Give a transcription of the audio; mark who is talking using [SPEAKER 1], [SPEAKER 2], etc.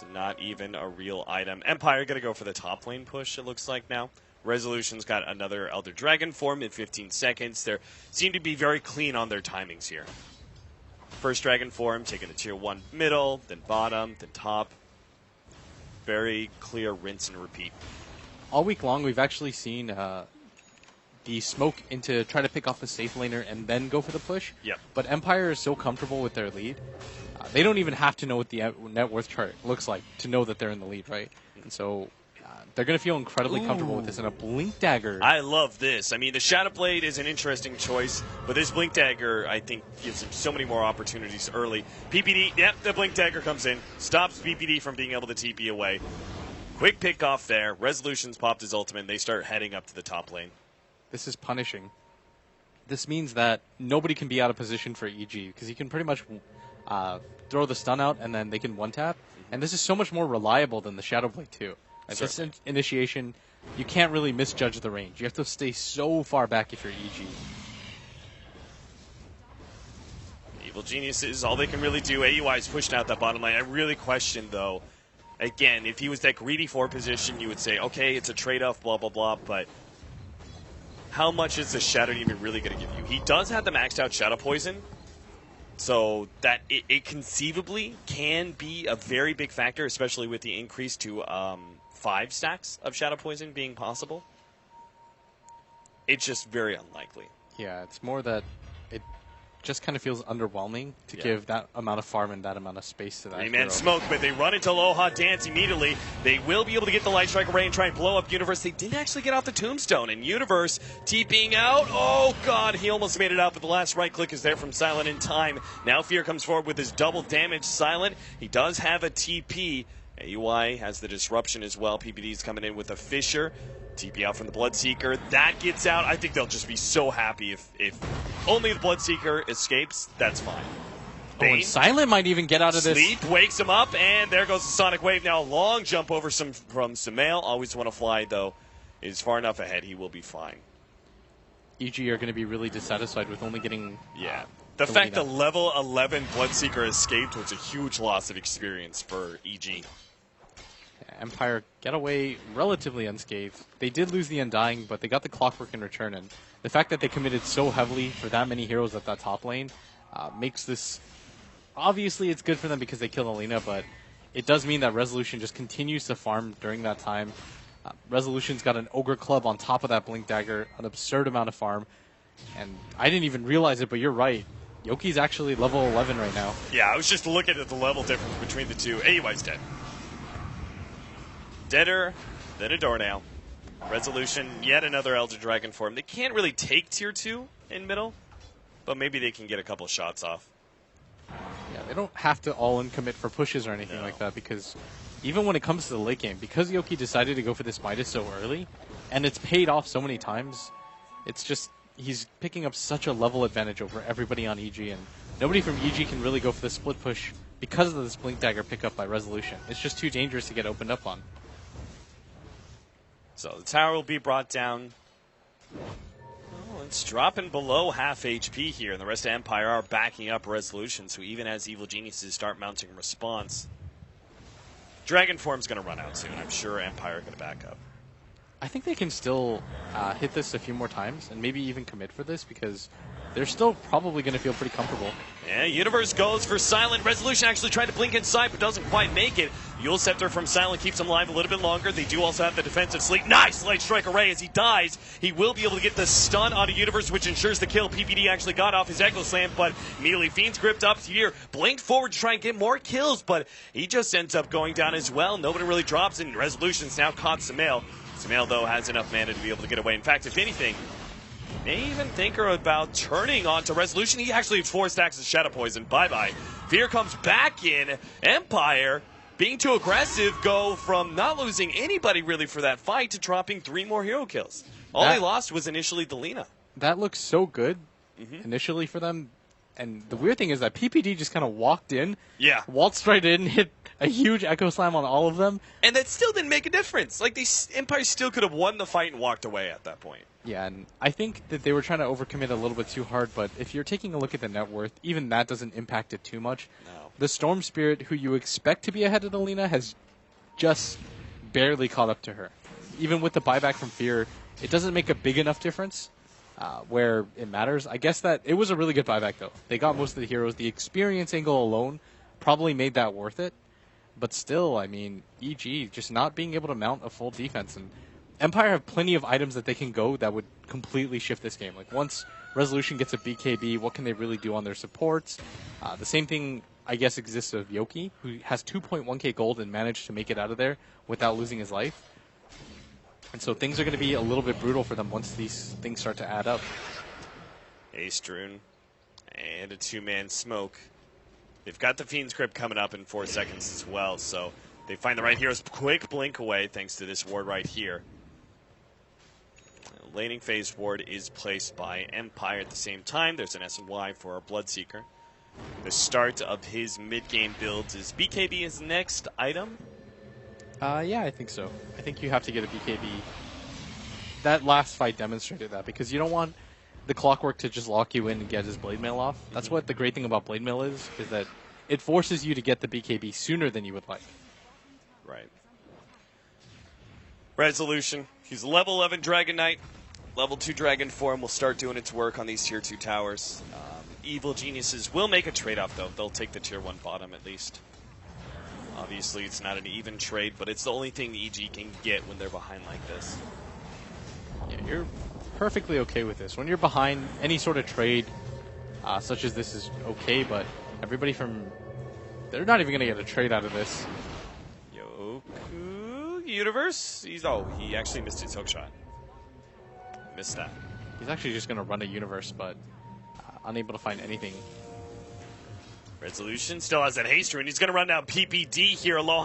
[SPEAKER 1] So not even a real item. Empire going to go for the top lane push, it looks like now. Resolution's got another Elder Dragon form in 15 seconds. They seem to be very clean on their timings here. First Dragon form, taking the tier 1 middle, then bottom, then top. Very clear rinse and repeat.
[SPEAKER 2] All week long, we've actually seen the smoke into try to pick off a safe laner and then go for the push.
[SPEAKER 1] Yep.
[SPEAKER 2] But Empire is so comfortable with their lead. They don't even have to know what the net worth chart looks like to know that they're in the lead, right? And so they're going to feel incredibly comfortable with this. And a Blink Dagger.
[SPEAKER 1] I love this. I mean, the Shadow Blade is an interesting choice, but this Blink Dagger, I think, gives him so many more opportunities early. PPD, yep, the Blink Dagger comes in, stops PPD from being able to TP away. Quick pick off there. Resolution's popped his ultimate, and they start heading up to the top lane.
[SPEAKER 2] This is punishing. This means that nobody can be out of position for EG, because he can pretty much throw the stun out, and then they can one-tap. And this is so much more reliable than the Shadow Blade, too. Like this initiation, you can't really misjudge the range. You have to stay so far back if you're EG.
[SPEAKER 1] Evil Geniuses, all they can really do. AUI is pushing out that bottom lane. I really question, though, again, if he was that greedy 4 position, you would say, okay, it's a trade-off, blah, blah, blah, but how much is the Shadow even really going to give you? He does have the maxed out Shadow Poison, so that it conceivably can be a very big factor, especially with the increase to 5 stacks of Shadow Poison being possible. It's just very unlikely.
[SPEAKER 2] Yeah, it's more that it just kind of feels underwhelming to give that amount of farm and that amount of space to that.
[SPEAKER 1] Three-man smoke, but they run into Aloha Dance immediately. They will be able to get the Light Strike Array and try and blow up Universe. They didn't actually get off the Tombstone, and Universe TPing out. Oh, God, he almost made it out, but the last right click is there from Silent in time. Now Fear comes forward with his double damage. Silent, he does have a TP. AUI has the disruption as well. PPD's coming in with a Fissure. TP out from the Bloodseeker. That gets out. I think they'll just be so happy if only the Bloodseeker escapes. That's fine.
[SPEAKER 2] Bane, and Silent might even get out of this.
[SPEAKER 1] Sleep wakes him up, and there goes the Sonic Wave. Now a long jump over from Sumail. Always want to fly, though. Is far enough ahead. He will be fine.
[SPEAKER 2] EG are going to be really dissatisfied with only getting...
[SPEAKER 1] The fact that level 11 Bloodseeker escaped was a huge loss of experience for EG.
[SPEAKER 2] Empire get away relatively unscathed. They did lose the Undying, but they got the Clockwork in return. And the fact that they committed so heavily for that many heroes at that top lane makes this... Obviously, it's good for them because they killed Alina, but it does mean that Resolution just continues to farm during that time. Resolution's got an Ogre Club on top of that Blink Dagger, an absurd amount of farm. And I didn't even realize it, but you're right. Yoki's actually level 11 right now.
[SPEAKER 1] Yeah, I was just looking at the level difference between the two. AUI's dead. Deader than a doornail. Resolution, yet another Elder Dragon form. They can't really take tier 2 in middle, but maybe they can get a couple shots off.
[SPEAKER 2] Yeah, they don't have to all-in commit for pushes or anything like that, because even when it comes to the late game, because Yoki decided to go for this Midas so early, and it's paid off so many times, it's just... He's picking up such a level advantage over everybody on EG, and nobody from EG can really go for the split push because of this Blink Dagger pickup by Resolution. It's just too dangerous to get opened up on.
[SPEAKER 1] So the tower will be brought down. Oh, it's dropping below half HP here, and the rest of Empire are backing up Resolution, so even as Evil Geniuses start mounting response, Dragon Form's going to run out soon. I'm sure Empire are going to back up.
[SPEAKER 2] I think they can still hit this a few more times and maybe even commit for this because they're still probably going to feel pretty comfortable.
[SPEAKER 1] Yeah, Universe goes for Silent. Resolution actually tried to blink inside but doesn't quite make it. Yule Scepter from Silent keeps him alive a little bit longer. They do also have the defensive sleep. Nice Light Strike Array as he dies. He will be able to get the stun onto Universe, which ensures the kill. PPD actually got off his Echo Slam, but immediately Fiend's gripped up here. Blinked forward to try and get more kills, but he just ends up going down as well. Nobody really drops in. Resolution's now caught Sumail. Sumail, though, has enough mana to be able to get away. In fact, if anything, may even think about turning onto Resolution. He actually has 4 stacks of Shadow Poison. Bye-bye. Fear comes back in. Empire, being too aggressive, go from not losing anybody really for that fight to dropping 3 more hero kills. All they lost was initially the Lina.
[SPEAKER 2] That looks so good initially for them. And the weird thing is that PPD just kind of walked in, waltzed right in, hit a huge Echo Slam on all of them.
[SPEAKER 1] And that still didn't make a difference. Like, Empire still could have won the fight and walked away at that point.
[SPEAKER 2] Yeah, and I think that they were trying to overcommit a little bit too hard, but if you're taking a look at the net worth, even that doesn't impact it too much.
[SPEAKER 1] No.
[SPEAKER 2] the Storm Spirit, who you expect to be ahead of the Lina, has just barely caught up to her. Even with the buyback from Fear, it doesn't make a big enough difference where it matters. I guess that it was a really good buyback, though. They got most of the heroes. The experience angle alone probably made that worth it. But still, I mean, EG just not being able to mount a full defense. And Empire have plenty of items that they can go that would completely shift this game. Like, once Resolution gets a BKB, what can they really do on their supports? The same thing, I guess, exists of Yoki, who has 2.1k gold and managed to make it out of there without losing his life. And so things are going to be a little bit brutal for them once these things start to add up.
[SPEAKER 1] Ace Drune and a two-man smoke. They've got the Fiend's Grip coming up in 4 seconds as well, so they find the right heroes. Quick blink away thanks to this ward right here. Laning phase ward is placed by Empire at the same time. There's an SY for our Bloodseeker. The start of his mid-game builds is BKB his next item.
[SPEAKER 2] Yeah, I think so. I think you have to get a BKB. That last fight demonstrated that, because you don't want the Clockwork to just lock you in and get his Blade Mail off. That's what the great thing about Blade Mail is that it forces you to get the BKB sooner than you would like.
[SPEAKER 1] Right. Resolution. He's level 11 Dragon Knight. Level 2 Dragon Form will start doing its work on these Tier 2 towers. Evil Geniuses will make a trade-off, though. They'll take the Tier 1 bottom at least. Obviously, it's not an even trade, but it's the only thing the EG can get when they're behind like this.
[SPEAKER 2] Yeah, you're perfectly okay with this. When you're behind, any sort of trade such as this is okay, but everybody from... They're not even going to get a trade out of this.
[SPEAKER 1] Yoku Universe? He actually missed his hookshot. Missed that.
[SPEAKER 2] He's actually just going to run a Universe, but unable to find anything.
[SPEAKER 1] Resolution still has that haste rune. He's going to run down PPD here. Aloha.